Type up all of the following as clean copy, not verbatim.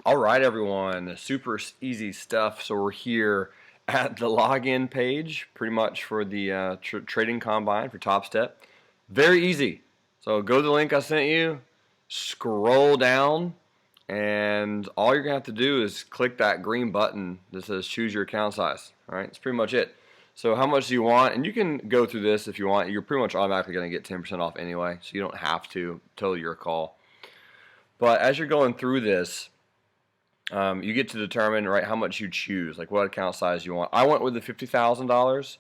All right, everyone, super easy stuff. So we're here at the login page, pretty much for the trading combine for Top Step. Very easy. So go to the link I sent you, scroll down, and all you're gonna have to do is click that green button that says choose your account size. All right, that's pretty much it. So how much do you want? And you can go through this if you want. You're pretty much automatically gonna get 10% off anyway, so you don't have to. Totally your call. But as you're going through this, you get to determine right how much you choose, like what account size you want. I went with the $50,000.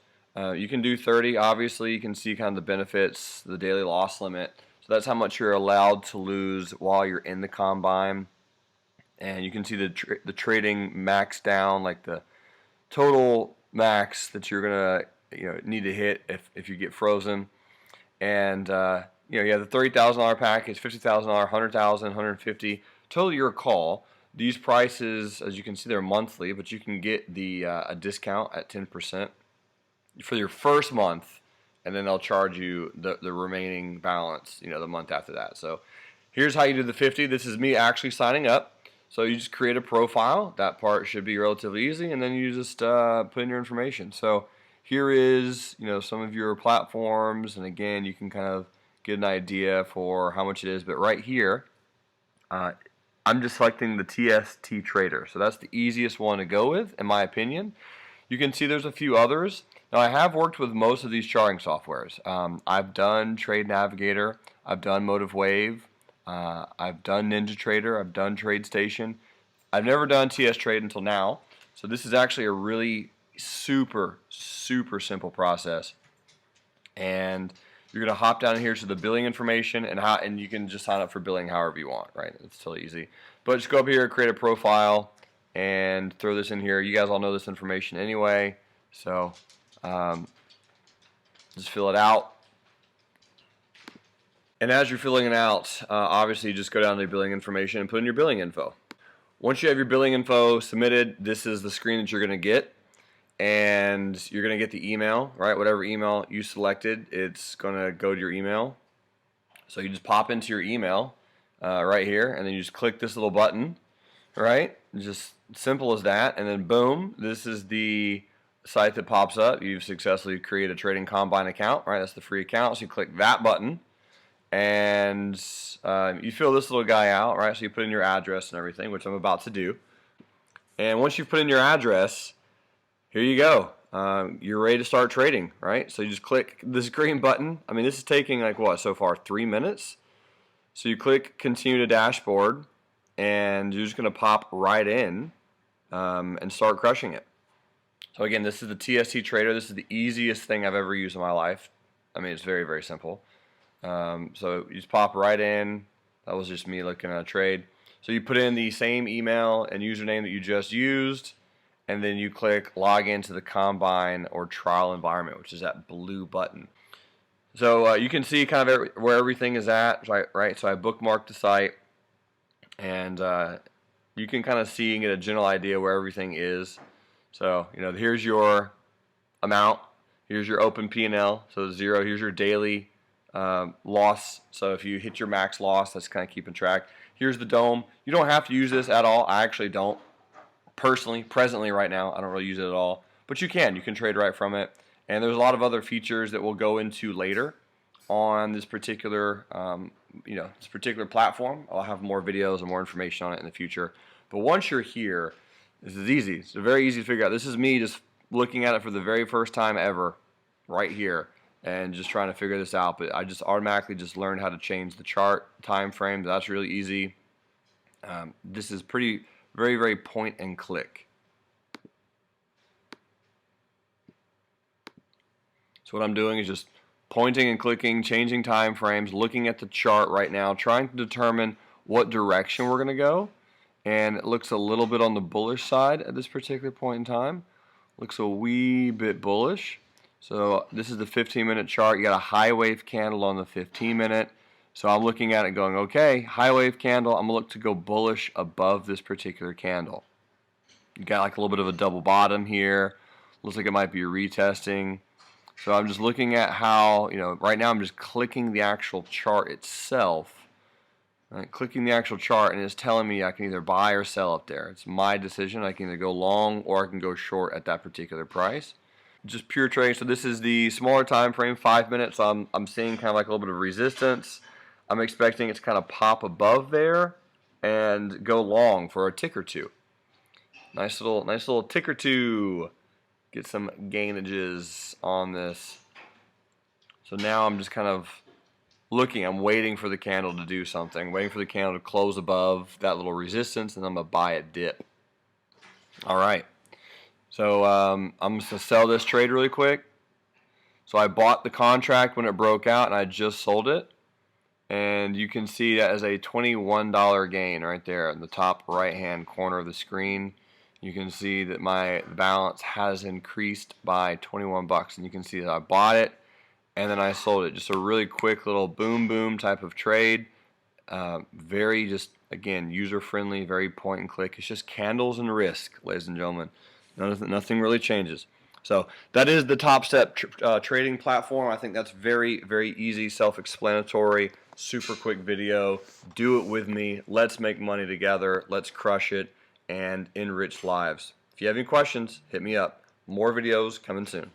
You can do 30. Obviously, you can see kind of the benefits, the daily loss limit. So that's how much you're allowed to lose while you're in the combine, and you can see the trading max down, like the total max that you're gonna need to hit if you get frozen. And you have the $30,000 package, $50,000, $100,000, 150. Totally your call. These prices, as you can see, they're monthly, but you can get the a discount at 10% for your first month, and then they'll charge you the remaining balance, the month after that. So here's how you do the 50. This is me actually signing up. So you just create a profile. That part should be relatively easy, and then you just put in your information. So here is some of your platforms, and again, you can kind of get an idea for how much it is. But right here, I'm just selecting the TST Trader. So that's the easiest one to go with, in my opinion. You can see there's a few others. Now, I have worked with most of these charting softwares. I've done Trade Navigator. I've done MotiveWave. I've done NinjaTrader. I've done TradeStation. I've never done TS Trade until now. So this is actually a really super simple process. And you're going to hop down here to the billing information, and you can just sign up for billing however you want, right? It's totally easy. But just go up here, create a profile, and throw this in here. You guys all know this information anyway, so just fill it out. And as you're filling it out, obviously just go down to the billing information and put in your billing info. Once you have your billing info submitted, this is the screen that you're going to get. And you're going to get the email, right? Whatever email you selected, it's going to go to your email. So you just pop into your email right here, and then you just click this little button, right? Just simple as that. And then boom, this is the site that pops up. You've successfully created a Trading Combine account, right? That's the free account. So you click that button, and you fill this little guy out, right? So you put in your address and everything, which I'm about to do. And once you've put in your address, here you go. You're ready to start trading, right? So you just click this green button. I mean, this is taking like what so far? 3 minutes. So you click continue to dashboard, and you're just going to pop right in and start crushing it. So again, this is the TST Trader. This is the easiest thing I've ever used in my life. I mean, it's very simple. So you just pop right in. That was just me looking at a trade. So you put in the same email and username that you just used, and then you click log into the Combine or trial environment, which is that blue button. So you can see kind of where everything is at, right? So I bookmarked the site, and you can kind of see and get a general idea where everything is. So here's your amount, here's your open P&L, so 0. Here's your daily loss. So if you hit your max loss, that's kind of keeping track. Here's the DOM. You don't have to use this at all. I actually don't. Presently right now, I don't really use it at all, but you can trade right from it. And there's a lot of other features that we'll go into later on this particular this particular platform. I'll have more videos and more information on it in the future. But once you're here, this is easy. It's very easy to figure out. This is me just looking at it for the very first time ever right here and just trying to figure this out. But I just automatically just learned how to change the chart time frame. That's really easy. This is very point and click. So what I'm doing is just pointing and clicking, changing time frames, looking at the chart right now, trying to determine what direction we're going to go. And it looks a little bit on the bullish side at this particular point in time. Looks a wee bit bullish. So this is the 15-minute chart. You got a high wave candle on the 15-minute. So I'm looking at it going, okay, high wave candle, I'm going to look to go bullish above this particular candle. You got like a little bit of a double bottom here. Looks like it might be retesting. So I'm just looking at how, right now I'm just clicking the actual chart itself Clicking the actual chart, and it's telling me I can either buy or sell up there. It's my decision. I can either go long or I can go short at that particular price. Just pure trading. So this is the smaller time frame, 5 minutes. So I'm seeing kind of like a little bit of resistance. I'm expecting it to kind of pop above there and go long for a tick or two. Nice little tick or two. Get some gainages on this. So now I'm just kind of looking. I'm waiting for the candle to do something. Waiting for the candle to close above that little resistance, and I'm gonna buy it dip. All right. So I'm just gonna sell this trade really quick. So I bought the contract when it broke out, and I just sold it. And you can see that as a $21 gain right there in the top right-hand corner of the screen. You can see that my balance has increased by 21 bucks, and you can see that I bought it and then I sold it. Just a really quick little boom type of trade. Very just, again, user-friendly, very point and click. It's just candles and risk, ladies and gentlemen. Nothing really changes. So that is the Top Step trading platform. I think that's very easy, self-explanatory, super quick video. Do it with me. Let's make money together. Let's crush it and enrich lives. If you have any questions, hit me up. More videos coming soon.